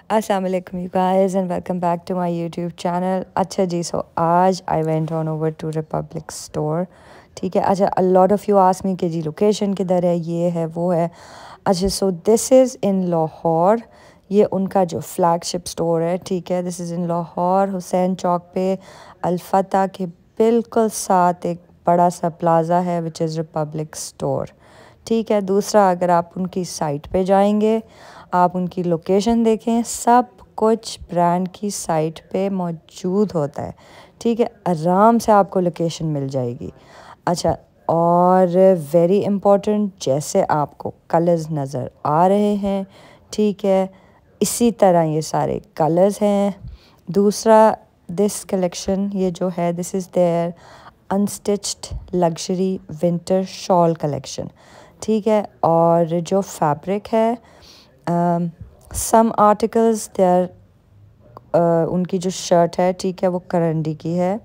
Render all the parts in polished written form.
अस्सलाम वालेकुम you guys and welcome back to my YouTube channel. अच्छा जी, so आज I went on over to Republic store. ठीक है, अच्छा a lot of you ask me कि जी लोकेशन किधर है, ये है वो है. अच्छा so this is in Lahore. ये उनका जो फ्लैगशिप स्टोर है, ठीक है. This is in Lahore, Hussain Chowk पे अल्फता के बिल्कुल साथ एक बड़ा सा प्लाज़ा है विच इज़ रिपब्लिक स्टोर. ठीक है. दूसरा, अगर आप उनकी साइट पे जाएंगे, आप उनकी लोकेशन देखें, सब कुछ ब्रांड की साइट पे मौजूद होता है. ठीक है, आराम से आपको लोकेशन मिल जाएगी. अच्छा, और वेरी इम्पोर्टेंट, जैसे आपको कलर्स नज़र आ रहे हैं, ठीक है, इसी तरह ये सारे कलर्स हैं. दूसरा, दिस कलेक्शन ये जो है, this is their unstitched luxury winter shawl collection. ठीक है, और जो फैब्रिक है, सम आर्टिकल्स देयर, उनकी जो शर्ट है, ठीक है, वो करंडी की है,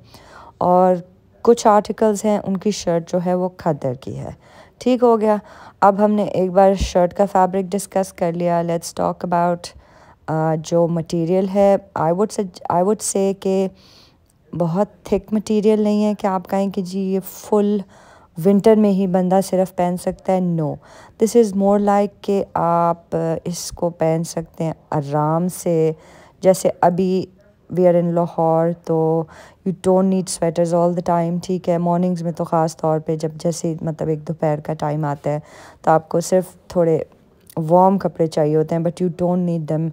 और कुछ आर्टिकल्स हैं उनकी शर्ट जो है वो खद्दर की है. ठीक हो गया. अब हमने एक बार शर्ट का फैब्रिक डिस्कस कर लिया. लेट्स टॉक अबाउट जो मटेरियल है. आई वुड से कि बहुत थिक मटेरियल नहीं है कि आप कहें कि जी ये फुल विंटर में ही बंदा सिर्फ पहन सकता है. No, this is more like कि आप इसको पहन सकते हैं आराम से. जैसे अभी वी आर इन लाहौर, तो you don't need sweaters all the time. ठीक है, मॉर्निंग्स में तो ख़ास तौर पे जब जैसे मतलब एक दोपहर का टाइम आता है तो आपको सिर्फ थोड़े वार्म कपड़े चाहिए होते हैं, but you don't need them.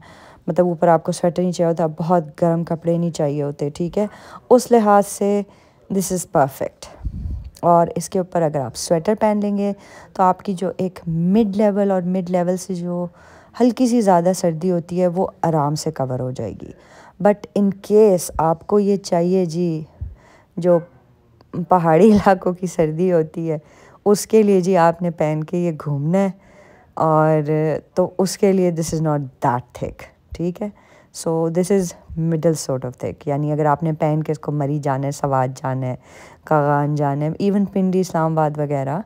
मतलब ऊपर आपको स्वेटर नहीं चाहिए होता, बहुत गर्म कपड़े नहीं चाहिए होते. ठीक है, उस लिहाज से दिस इज़ परफेक्ट. और इसके ऊपर अगर आप स्वेटर पहन लेंगे तो आपकी जो एक मिड लेवल से जो हल्की सी ज़्यादा सर्दी होती है वो आराम से कवर हो जाएगी. बट इन केस आपको ये चाहिए जी जो पहाड़ी इलाकों की सर्दी होती है, उसके लिए जी आपने पहन के ये घूमना है, और तो उसके लिए this is not that thick. ठीक है, so this is middle sort of thick. यानी अगर आपने पहन के इसको मरी जाना है, सवात जाना है, कागान जाना है, इवन पिंडी इस्लामाबाद वगैरह,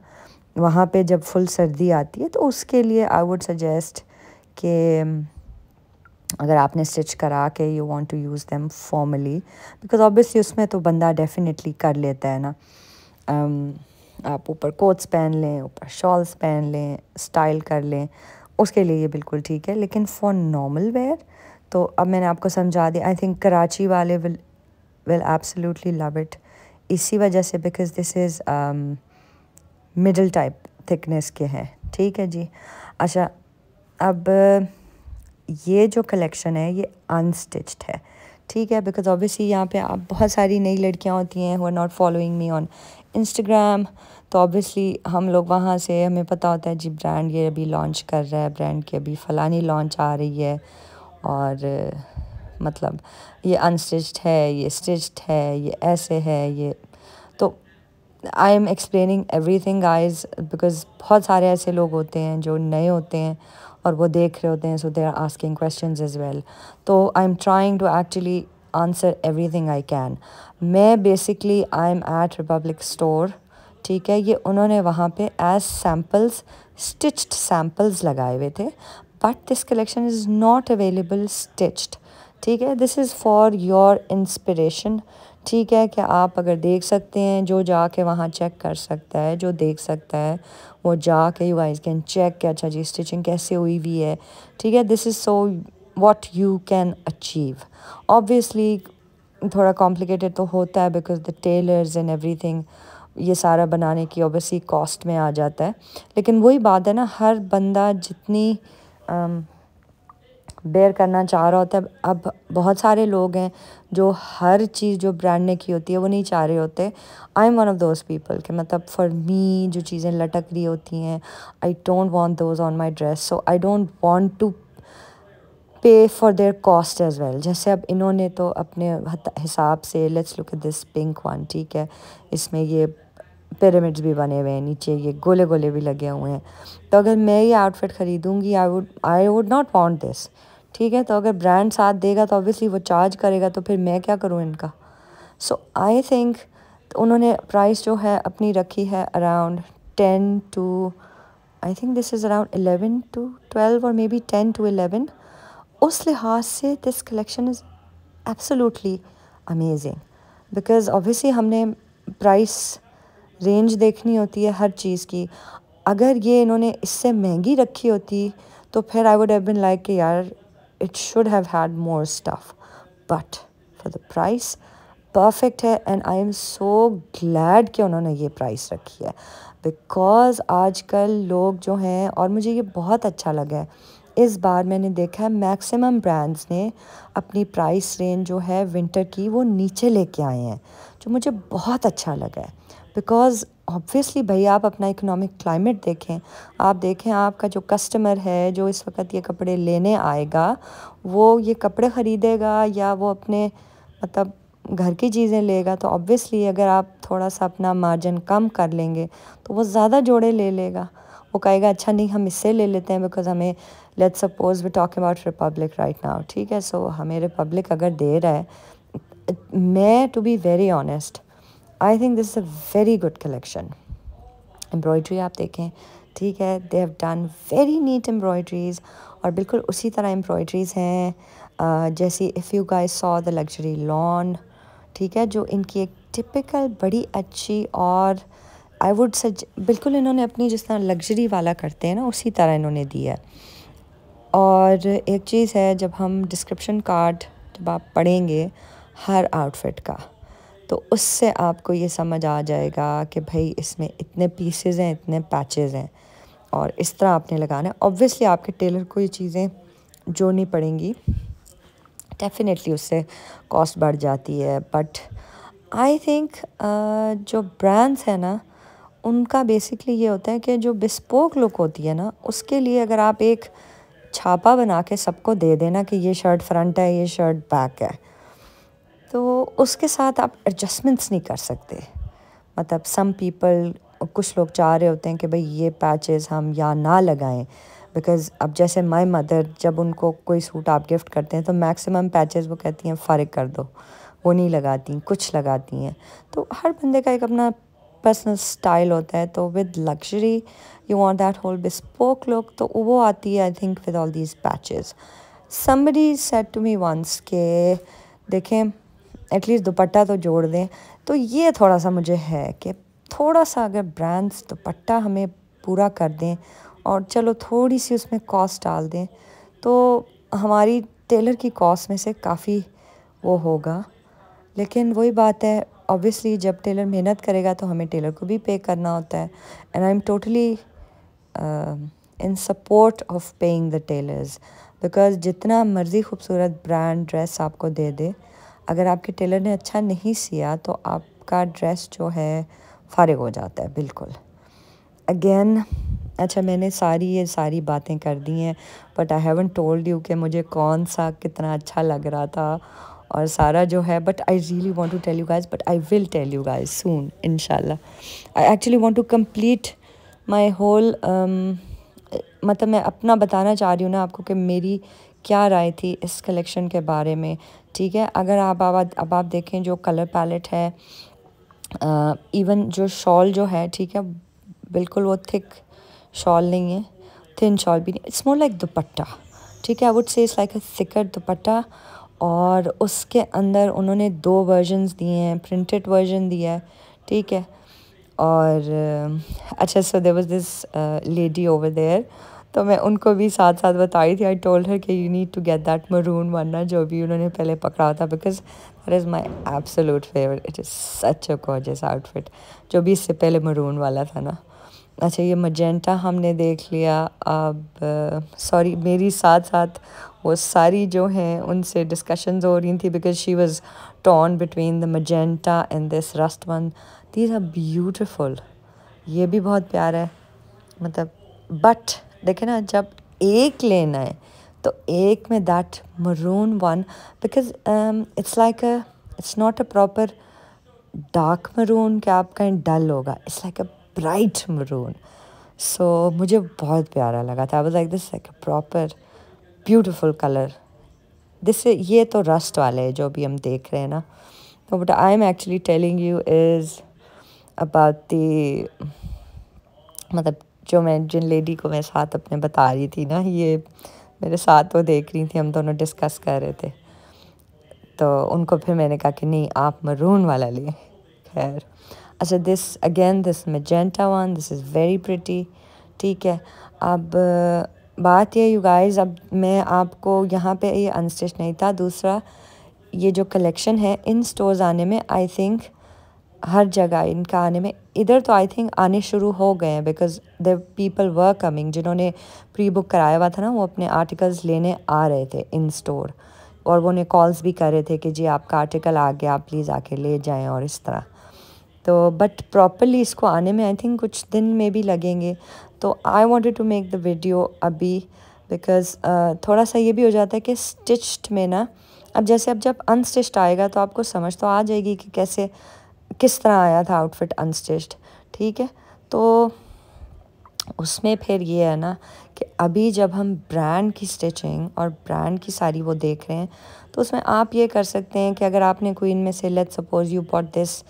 वहाँ पे जब फुल सर्दी आती है तो उसके लिए आई वुड सजेस्ट कि अगर आपने स्टिच करा के you want to use them formally, because obviously उसमें तो बंदा डेफिनेटली कर लेता है ना. आप ऊपर कोट्स पहन लें, ऊपर शॉल्स पहन लें, स्टाइल कर लें, उसके लिए ये बिल्कुल ठीक है. लेकिन फॉर नॉर्मल वेयर तो अब मैंने आपको समझा दिया. आई थिंक कराची वाले विल एब्सोल्युटली लव इट, इसी वजह से, because this is middle type thickness के हैं. ठीक है जी. अच्छा, अब ये जो कलेक्शन है ये अनस्टिच्ड है. ठीक है, बिकॉज ऑब्वियसली यहाँ पे आप बहुत सारी नई लड़कियाँ होती हैं who are not following me on Instagram. तो ऑब्वियसली हम लोग वहाँ से हमें पता होता है जी ब्रांड ये अभी लॉन्च कर रहा है, ब्रांड की अभी फ़लानी लॉन्च आ रही है, और मतलब ये अनस्टिच्ड है, ये स्टिच्ड है, ये ऐसे है, ये तो I am explaining everything guys, because बहुत सारे ऐसे लोग होते हैं जो नए होते हैं और वो देख रहे होते हैं, so they are asking questions as well. तो I am trying to actually answer everything I can. मैं basically I am at Republic store. ठीक है, ये उन्होंने वहाँ पे एज सैम्पल्स स्टिच्ड सैम्पल्स लगाए हुए थे, but this collection is not available stitched. ठीक है, this is for your inspiration. ठीक है, कि आप अगर देख सकते हैं, जो जाके वहाँ चेक कर सकता है, जो देख सकता है वो जाके यू गाइस कैन चेक कि अच्छा जी स्टिचिंग कैसे हुई हुई है. ठीक है, this is so what you can achieve. Obviously थोड़ा कॉम्प्लिकेटेड तो होता है, because the tailors and everything, ये सारा बनाने की ऑब्वियसली कॉस्ट में आ जाता है. लेकिन वही बात है ना, हर बंदा जितनी बेयर करना चाह रहा होता है. अब बहुत सारे लोग हैं जो हर चीज़ जो ब्रांड ने की होती है वो नहीं चाह रहे होते. I am one of those people कि मतलब फॉर मी जो चीज़ें लटक रही होती हैं, I don't want those on my dress, so I don't want to pay for their cost as well. जैसे अब इन्होंने तो अपने हिसाब से, let's look at this pink one. ठीक है, इसमें ये पिरामिड्स भी बने हुए हैं, नीचे ये गोले गोले भी लगे हुए हैं. तो अगर मैं ये आउटफिट ख़रीदूँगी, I would not want this. ठीक है, तो अगर ब्रांड साथ देगा तो ऑब्वियसली वो चार्ज करेगा, तो फिर मैं क्या करूँ इनका. सो आई थिंक उन्होंने प्राइस जो है अपनी रखी है around 10 to, I think this is around 11 to 12 और मे बी 10 to 11. उस लिहाज से this collection is absolutely amazing, because obviously हमने प्राइस रेंज देखनी होती है हर चीज़ की। अगर ये इन्होंने इससे महंगी रखी होती तो फिर I would have been like कि यार it should have had more stuff, but for the price perfect है। And I am so glad कि उन्होंने ये प्राइस रखी है, बिकॉज़ आजकल लोग जो हैं, और मुझे ये बहुत अच्छा लगा है, इस बार मैंने देखा है मैक्सिमम ब्रांड्स ने अपनी प्राइस रेंज जो है विंटर की वो नीचे लेके आए हैं, जो मुझे बहुत अच्छा लगा है। बिकॉज़ ऑब्वियसली भाई आप अपना इकोनॉमिक क्लाइमेट देखें, आप देखें आपका जो कस्टमर है जो इस वक्त ये कपड़े लेने आएगा, वो ये कपड़े ख़रीदेगा या वो अपने मतलब घर की चीज़ें लेगा, तो ऑब्वियसली अगर आप थोड़ा सा अपना मार्जिन कम कर लेंगे तो वो ज़्यादा जोड़े ले लेगा। वो कहेगा अच्छा नहीं हम इससे ले लेते हैं, बिकॉज़ हमें let's suppose we talk about Republic right now, ठीक है। सो हमें रिपब्लिक अगर दे रहा है, मैं to be very honest I think this is a very good collection. Embroidery आप देखें, ठीक है, they have done very neat embroideries, और बिल्कुल उसी तरह एम्ब्रॉयड्रीज़ हैं जैसी if you guys saw the luxury lawn, ठीक है, जो इनकी एक टिपिकल बड़ी अच्छी, और आई वुड सज बिल्कुल इन्होंने अपनी जिस तरह लग्जरी वाला करते हैं ना उसी तरह इन्होंने दिया है। और एक चीज़ है, जब हम डिस्क्रिप्शन कार्ड जब आप पढ़ेंगे हर आउटफिट का, तो उससे आपको ये समझ आ जाएगा कि भाई इसमें इतने पीसेस हैं, इतने पैचेस हैं, और इस तरह आपने लगाना है। ऑब्वियसली आपके टेलर को ये चीज़ें जोड़नी पड़ेंगी, डेफिनेटली उससे कॉस्ट बढ़ जाती है, बट आई थिंक जो ब्रांड्स हैं ना उनका बेसिकली ये होता है कि जो बिस्पोक लुक होती है ना, उसके लिए अगर आप एक छापा बना के सबको दे देना कि ये शर्ट फ्रंट है, ये शर्ट बैक है, तो उसके साथ आप एडजस्टमेंट्स नहीं कर सकते। मतलब सम पीपल, कुछ लोग चाह रहे होते हैं कि भाई ये पैचेस हम या ना लगाएं, बिकॉज़ अब जैसे माय मदर जब उनको कोई सूट आप गिफ्ट करते हैं तो मैक्सिमम पैचेस वो कहती हैं फ़ारिग कर दो, वो नहीं लगाती, कुछ लगाती हैं। तो हर बंदे का एक अपना पर्सनल स्टाइल होता है, तो with luxury you want that whole bespoke look, तो वो आती है I think with all these patches. Somebody said to me once के देखें एटलीस्ट दुपट्टा तो जोड़ दें, तो ये थोड़ा सा मुझे है कि थोड़ा सा अगर ब्रांड्स दुपट्टा हमें पूरा कर दें और चलो थोड़ी सी उसमें कॉस्ट डाल दें, तो हमारी टेलर की कॉस्ट में से काफ़ी वो होगा। लेकिन वही बात है, ऑब्वियसली जब टेलर मेहनत करेगा तो हमें टेलर को भी पे करना होता है, and I am totally in support of paying the tailors, because जितना मर्ज़ी खूबसूरत ब्रांड ड्रेस आपको दे दे, अगर आपके टेलर ने अच्छा नहीं सिया तो आपका ड्रेस जो है फ़ारिग हो जाता है बिल्कुल। अगेन अच्छा, मैंने ये सारी बातें कर दी हैं, but I haven't told you कि मुझे कौन सा कितना अच्छा लग रहा था और सारा जो है, but I really want to tell you guys, but I will tell you guys soon इंशाल्लाह। I actually want to complete my whole मतलब मैं अपना बताना चाह रही हूँ ना आपको कि मेरी क्या राय थी इस कलेक्शन के बारे में, ठीक है। अगर अब आप देखें जो कलर पैलेट है, इवन जो शॉल जो है, ठीक है, बिल्कुल वो थिक शॉल नहीं है, थिन शॉल भी नहीं, इट्स मोर लाइक दुपट्टा, ठीक है। आई वुड से इट्स लाइक अ थिकर दुपट्टा, और उसके अंदर उन्होंने 2 वर्जन्स दिए हैं, प्रिंटेड वर्जन दिया है, ठीक है। और अच्छा, so there was this lady over there, तो मैं उनको भी साथ साथ बताई थी, आई टोल्ड हर कि you need to get that maroon वरना जो भी उन्होंने पहले पकड़ा था, because that is my absolute favourite, it is such a gorgeous outfit, जो भी इससे पहले मरून वाला था ना। अच्छा, ये मजेंटा हमने देख लिया। अब सॉरी, मेरी साथ साथ वो सारी जो हैं उनसे डिस्कशंस हो रही थी, because she was torn between the magenta and this rust one. These are beautiful, ये भी बहुत प्यारा है, मतलब बट देखे ना, जब एक लेना है तो एक में that maroon one, because it's like a it's not a proper dark maroon कि आपका डल होगा, it's like a bright maroon. So मुझे बहुत प्यारा लगा था, I was like this like a proper beautiful colour. This ये तो रस्ट वाले है जो भी हम देख रहे हैं ना, तो but I am actually telling you is about the, मतलब जो मैं जिन लेडी को मैं साथ अपने बता रही थी ना, ये मेरे साथ वो देख रही थी, हम दोनों डिस्कस कर रहे थे। तो उनको फिर मैंने कहा कि नहीं आप मरून वाला लें। खैर अच्छा, this magenta one, this is very pretty. ठीक है, अब बात ये यू गाइस, अब मैं आपको यहाँ पे ये अनस्टिच नहीं था। दूसरा, ये जो कलेक्शन है इन स्टोर्स आने में, आई थिंक हर जगह इनका आने में, इधर तो आई थिंक आने शुरू हो गए हैं because the people were coming, जिन्होंने प्री बुक कराया हुआ था ना, वो अपने आर्टिकल्स लेने आ रहे थे इन स्टोर, और वो उन्हें कॉल्स भी कर रहे थे कि जी आपका आर्टिकल आ गया, आप प्लीज़ आके ले जाएं और इस तरह। तो बट प्रॉपरली इसको आने में आई थिंक कुछ दिन में भी लगेंगे। तो I wanted to make the video अभी बिकॉज़ थोड़ा सा ये भी हो जाता है कि स्टिच्ड में ना, अब जैसे अब जब अनस्टिच्ड आएगा तो आपको समझ तो आ जाएगी कि कैसे किस तरह आया था आउटफिट अनस्टिच्ड। ठीक है, तो उसमें फिर ये है ना कि अभी जब हम ब्रांड की स्टिचिंग और ब्रांड की सारी वो देख रहे हैं, तो उसमें आप ये कर सकते हैं कि अगर आपने कोई इनमें से, let's suppose you bought this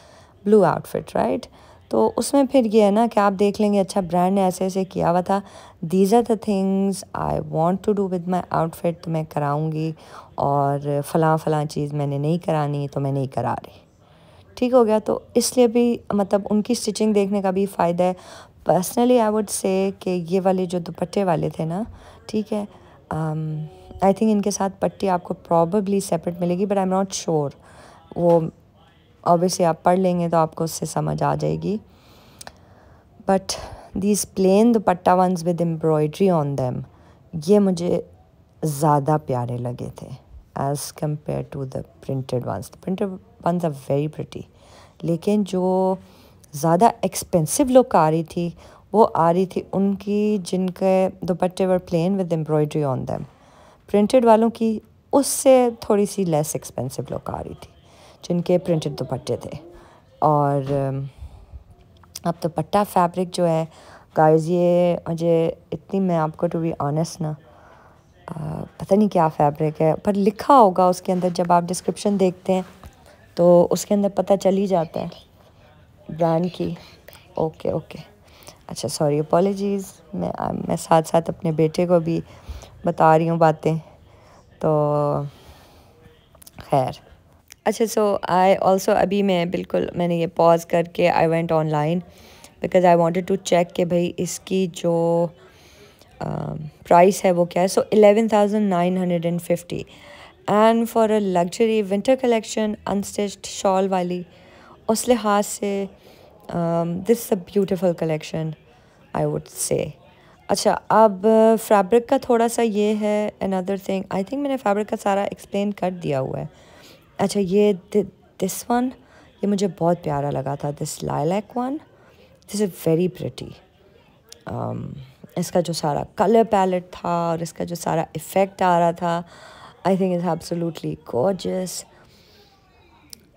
blue outfit right, तो उसमें फिर ये है ना कि आप देख लेंगे अच्छा ब्रांड ने ऐसे ऐसे किया हुआ था, these are the things I want to do with my outfit, तो मैं कराऊंगी, और फ़लाँ चीज़ मैंने नहीं करानी तो मैं नहीं करा रही। ठीक हो गया, तो इसलिए भी मतलब उनकी स्टिचिंग देखने का भी फ़ायदा है। पर्सनली आई वुड से कि ये वाले जो दुपट्टे वाले थे ना, ठीक है, आई थिंक इनके साथ पट्टी आपको प्रॉबेबली सेपरेट मिलेगी, but I am not sure. वो ऑब्वियसली आप पढ़ लेंगे तो आपको उससे समझ आ जाएगी। But these plain dupatta ones with embroidery on them, ये मुझे ज़्यादा प्यारे लगे थे as compare to the printed ones. The printed ones are very pretty, लेकिन जो ज़्यादा एक्सपेंसिव लुक आ रही थी वो आ रही थी उनकी जिनके दुपट्टे were plain with embroidery on them. Printed वालों की उससे थोड़ी सी लेस एक्सपेंसिव लुक आ रही थी जिनके प्रिंटेड दुपट्टे थे। और अब दुपट्टा फैब्रिक जो है गाइस, ये मुझे इतनी, मैं आपको टू बी ऑनेस्ट ना, पता नहीं क्या फैब्रिक है, पर लिखा होगा उसके अंदर, जब आप डिस्क्रिप्शन देखते हैं तो उसके अंदर पता चल ही जाता है ब्रांड की। ओके ओके, अच्छा सॉरी, अपॉलॉजीज़, मैं साथ साथ अपने बेटे को भी बता रही हूँ बातें, तो खैर। अच्छा, सो आई ऑल्सो, अभी मैंने ये पॉज करके I went online because I wanted to check कि भाई इसकी जो प्राइस है वो क्या है। So 11,950, and for a luxury winter collection unstitched shawl वाली, उस लिहाज से this a beautiful collection I would say. अच्छा, अब फैब्रिक का थोड़ा सा ये है अनदर थिंग, आई थिंक मैंने फैब्रिक का सारा एक्सप्लेन कर दिया हुआ है। अच्छा, ये दिस वन, ये मुझे बहुत प्यारा लगा था, this lilac one, this is very pretty. इसका जो सारा कलर पैलेट था और इसका जो सारा इफ़ेक्ट आ रहा था, I think is absolutely gorgeous.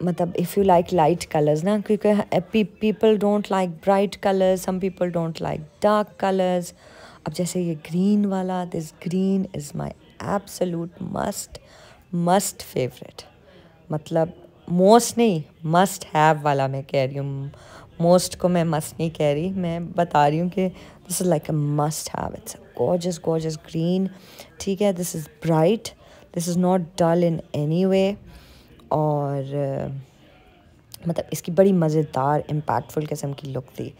मतलब if you like light colours ना, क्योंकि people don't like bright colours, some people don't like dark colours. अब जैसे ये ग्रीन वाला, this green is my absolute must favourite, मतलब मोस्ट नहीं, मस्ट हैव वाला मैं कह रही हूँ। मोस्ट को मैं मस्ट नहीं कह रही, मैं बता रही हूँ कि this is like a must have. It's gorgeous gorgeous green. ठीक है, this is bright, this is not dull in any way, और मतलब इसकी बड़ी मज़ेदार इम्पैक्टफुल किस्म की लुक थी।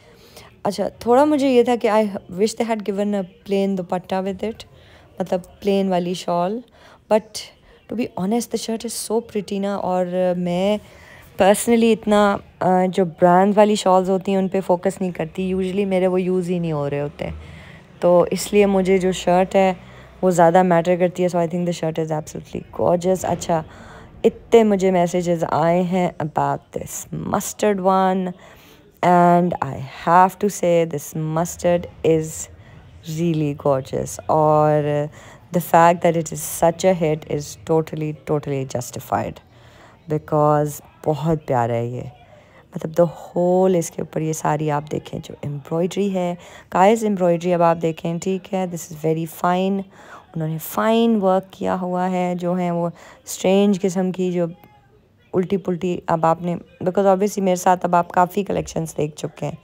अच्छा, थोड़ा मुझे ये था कि I wish they had given a plain dupatta with it, मतलब प्लेन वाली shawl, but to be honest the shirt is so pretty ना। और मैं पर्सनली इतना जो ब्रांड वाली शॉल्स होती हैं उन पे फोकस नहीं करती, यूजुअली मेरे वो यूज़ ही नहीं हो रहे होते, तो इसलिए मुझे जो शर्ट है वो ज़्यादा मैटर करती है। So I think the shirt is absolutely gorgeous. अच्छा, इतने मुझे मैसेजेस आए हैं about this mustard one, and I have to say this mustard is really gorgeous, और the fact that it is such a hit is totally justified, because बहुत प्यारा है ये, मतलब द होल इसके ऊपर ये सारी आप देखें जो एम्ब्रॉयडरी है, काइज एम्ब्रॉयडरी अब आप देखें, ठीक है, दिस इज़ वेरी फाइन, उन्होंने फ़ाइन वर्क किया हुआ है, जो है वो स्ट्रेंज किस्म की जो उल्टी पुल्टी, अब आपने बिकॉज ऑब्वियसली मेरे साथ अब आप काफ़ी कलेक्शंस देख चुके हैं,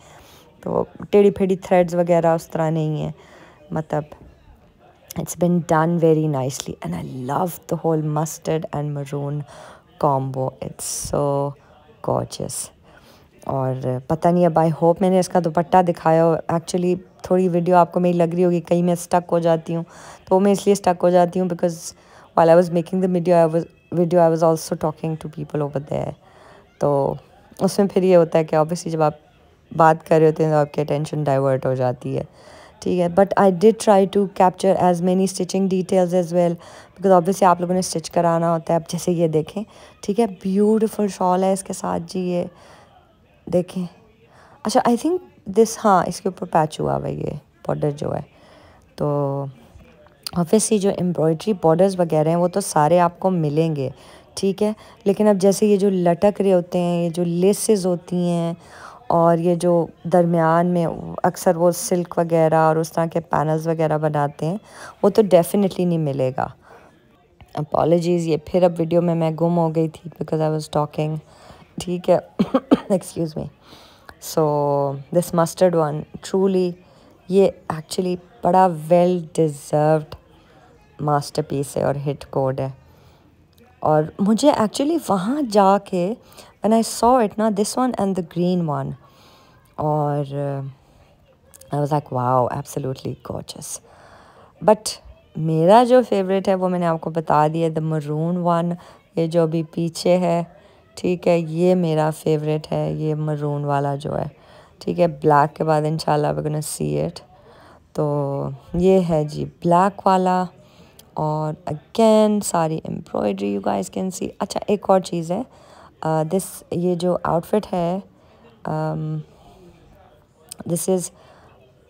तो टेढ़ी फेढ़ी थ्रेड्स वगैरह उस तरह नहीं है, मतलब It's been done very nicely and I love the whole mustard and maroon combo. It's so gorgeous. और पता नहीं अब आई होप मैंने इसका दुपट्टा दिखाया हो. एक्चुअली थोड़ी वीडियो आपको मेरी लग रही होगी कहीं मैं स्टक हो जाती हूँ, तो मैं इसलिए स्टक हो जाती हूँ because while I was making the video I was also talking to people over there. तो उसमें फिर ये होता है कि ऑब्वियसली जब आप बात कर रहे होते हैं तो आपकी अटेंशन डाइवर्ट हो जाती है. ठीक है, but I did try to capture as many stitching details as well because obviously आप लोगों ने स्टिच कराना होता है. अब जैसे ये देखें, ठीक है, ब्यूटीफुल शॉल है इसके साथ जी, ये देखें. अच्छा आई थिंक दिस, हाँ इसके ऊपर पैच हुआ हुआ ये बॉर्डर जो है. तो ऑब्वियसली जो एम्ब्रॉयडरी बॉर्डर्स वगैरह हैं वो तो सारे आपको मिलेंगे, ठीक है. लेकिन अब जैसे ये जो लटक रहे होते हैं, ये जो लेसेस होती हैं और ये जो दरमियान में अक्सर वो सिल्क वगैरह और उस तरह के पैनल्स वगैरह बनाते हैं, वो तो डेफिनेटली नहीं मिलेगा. अपॉलॉजीज़, ये फिर अब वीडियो में मैं गुम हो गई थी बिकॉज आई वाज टॉकिंग. ठीक है, excuse me. So this mustard one truly, ये एक्चुअली बड़ा वेल डिज़र्व्ड मास्टरपीस है और हिट कोड है. और मुझे एक्चुअली वहाँ जाके व्हेन आई सॉ इट ना, this one and the green one, और I was like wow absolutely gorgeous. But मेरा जो फेवरेट है वो मैंने आपको बता दिया, द मरून वन, ये जो अभी पीछे है. ठीक है, ये मेरा फेवरेट है, ये मरून वाला जो है. ठीक है, ब्लैक के बाद इंशाल्लाह वी गोना सी इट. तो ये है जी ब्लैक वाला, और अगेन सारी embroidery you guys can see. अच्छा एक और चीज़ है, दिस, ये जो आउटफिट है, दिस इज़,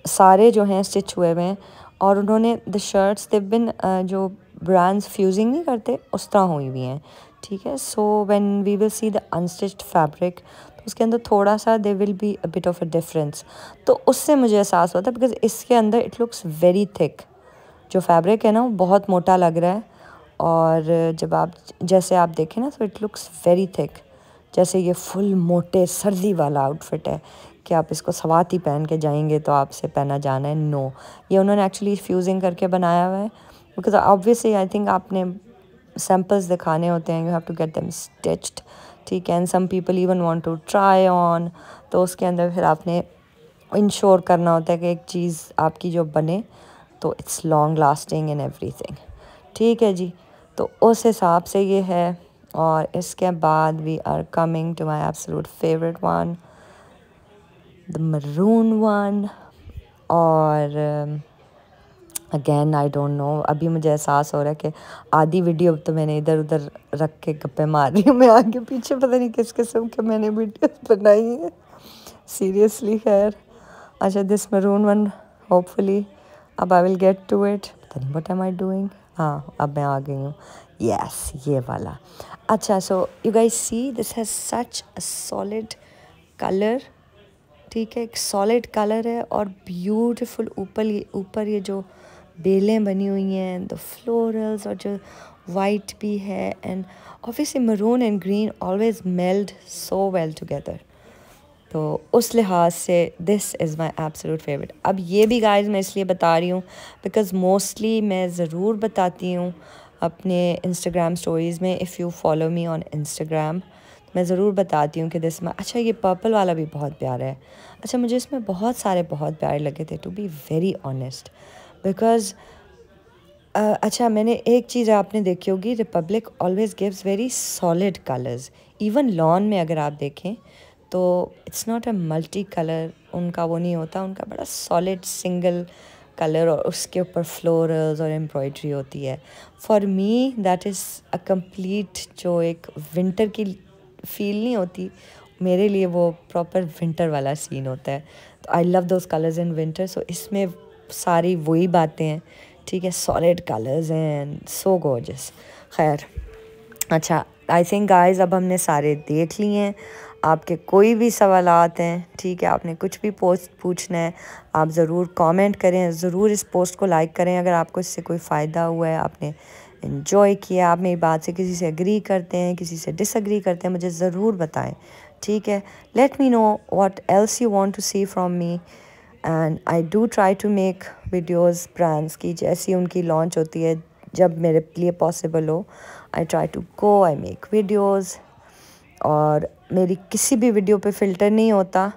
सारे जो हैं स्टिच हुए हुए हैं और उन्होंने द शर्ट्स दे बिन जो ब्रांड्स फ्यूजिंग नहीं करते उस तरह हुई हुई हैं. ठीक है, so when we will see the unstitched fabric, तो उसके अंदर थोड़ा सा they will be a bit of a difference. तो उससे मुझे एहसास होता है बिकॉज इसके अंदर इट लुक्स वेरी थिक. जो फैब्रिक है ना वो बहुत मोटा लग रहा है, और जब आप जैसे आप देखें ना तो इट लुक्स वेरी थिक, जैसे ये फुल मोटे सर्दी वाला आउटफिट है कि आप इसको सवाती पहन के जाएंगे तो आपसे पहना जाना है. नो, ये उन्होंने एक्चुअली फ्यूजिंग करके बनाया हुआ है बिकॉज ऑब्वियसली आई थिंक आपने सैम्पल्स दिखाने होते हैं, you have to get them stitched. ठीक है, and some people even want to try on, तो उसके अंदर फिर आपने इंश्योर करना होता है कि एक चीज़ आपकी जो बने तो it's long lasting and everything. ठीक है जी, तो उस हिसाब से ये है. और इसके बाद we are coming to my absolute favourite one, the maroon one. और अगेन आई डोंट नो, अभी मुझे एहसास हो रहा है कि आधी वीडियो तो मैंने इधर उधर रख के गप्पे मार रही हूँ. मैं आगे पीछे पता नहीं किस किस्म के मैंने वीडियोस बनाई हैं सीरियसली. खैर, अच्छा दिस मरून वन, होपफुली अब I will get to it. पता नहीं व्हाट एम आई डूइंग. हाँ अब मैं आ गई हूँ. यस, ये वाला. अच्छा, so you guys see this has such a solid colour. ठीक है, एक सॉलिड कलर है और ब्यूटीफुल ऊपर ये जो बेलें बनी हुई हैं, द फ्लोरल्स, और जो वाइट भी है, and obviously maroon and green always meld so well together. तो उस लिहाज से this is my absolute favourite. अब ये भी गाइस मैं इसलिए बता रही हूँ बिकॉज़ मोस्टली मैं ज़रूर बताती हूँ अपने इंस्टाग्राम स्टोरीज़ में. If you follow me on Instagram, मैं ज़रूर बताती हूँ कि दिस में. अच्छा ये पर्पल वाला भी बहुत प्यारा है. अच्छा मुझे इसमें बहुत सारे बहुत प्यारे लगे थे to be very honest because अच्छा मैंने एक चीज़ आपने देखी होगी, Republic always gives very solid colours. Even lawn में अगर आप देखें तो it's not a multi colour, उनका वो नहीं होता, उनका बड़ा सॉलिड सिंगल कलर और उसके ऊपर फ्लोरल्स और एम्ब्रॉयडरी होती है. For me that is a complete, जो एक विंटर की फील नहीं होती, मेरे लिए वो प्रॉपर विंटर वाला सीन होता है. तो I love those colours in winter. So इसमें सारी वही बातें हैं. ठीक है, solid colours and so gorgeous. खैर, अच्छा आई थिंक गाइस अब हमने सारे देख लिए हैं. आपके कोई भी सवालात हैं, ठीक है, आपने कुछ भी पोस्ट पूछना है, आप ज़रूर कमेंट करें, ज़रूर इस पोस्ट को लाइक करें अगर आपको इससे कोई फ़ायदा हुआ है, आपने इन्जॉय किया, आप मेरी बात से किसी से एग्री करते हैं, किसी से डिसएग्री करते हैं, मुझे ज़रूर बताएं. ठीक है, let me know what else you want to see from me. And I do try to make videos brands की, जैसी उनकी लॉन्च होती है जब मेरे लिए पॉसिबल हो, I try to go, I make videos. और मेरी किसी भी वीडियो पे फ़िल्टर नहीं होता।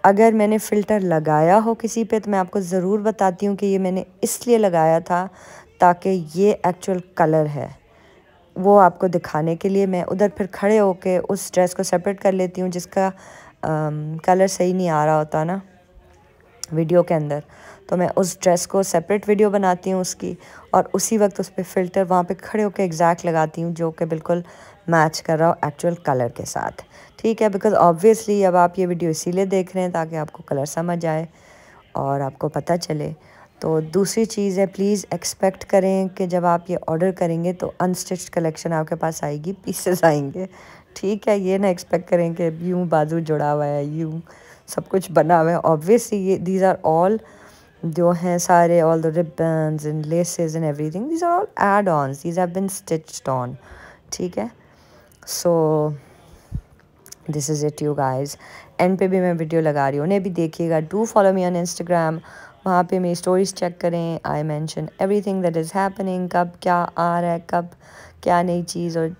अगर मैंने फ़िल्टर लगाया हो किसी पे तो मैं आपको ज़रूर बताती हूँ कि ये मैंने इसलिए लगाया था ताकि ये एक्चुअल कलर है, वो आपको दिखाने के लिए मैं उधर फिर खड़े होके उस ड्रेस को सेपरेट कर लेती हूँ जिसका कलर सही नहीं आ रहा होता ना वीडियो के अंदर। तो मैं उस ड्रेस को सेपरेट वीडियो बनाती हूँ उसकी, और उसी वक्त उस पर फ़िल्टर वहाँ पे खड़े होकर एग्जैक्ट लगाती हूँ जो कि बिल्कुल मैच कर रहा हो एक्चुअल कलर के साथ। ठीक है, बिकॉज़ ऑब्वियसली अब आप ये वीडियो इसीलिए देख रहे हैं ताकि आपको कलर समझ आए और आपको पता चले। तो दूसरी चीज़ है, प्लीज़ एक्सपेक्ट करें कि जब आप ये ऑर्डर करेंगे तो अनस्टिच्ड कलेक्शन आपके पास आएगी, पीसेस आएंगे। ठीक है, ये ना एक्सपेक्ट करें कि यूँ बाजू जुड़ा हुआ है, यूँ सब कुछ बना हुआ है। ऑब्वियसली ये दीज आर ऑल जो हैं सारे, all the ribbons and laces and everything, these are all add ons, these have been stitched on. ठीक है, so this is it you guys. And पे भी मैं वीडियो लगा रही हूँ, उन्हें भी देखिएगा। Do follow me on Instagram, वहाँ पे मेरी स्टोरीज चेक करें। I mention everything that is happening, कब क्या आ रहा है, कब क्या नई चीज़, और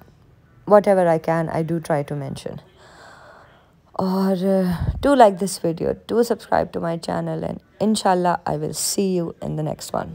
whatever I can I do try to mention. और do like this video, do subscribe to my channel, and inshallah I will see you in the next one.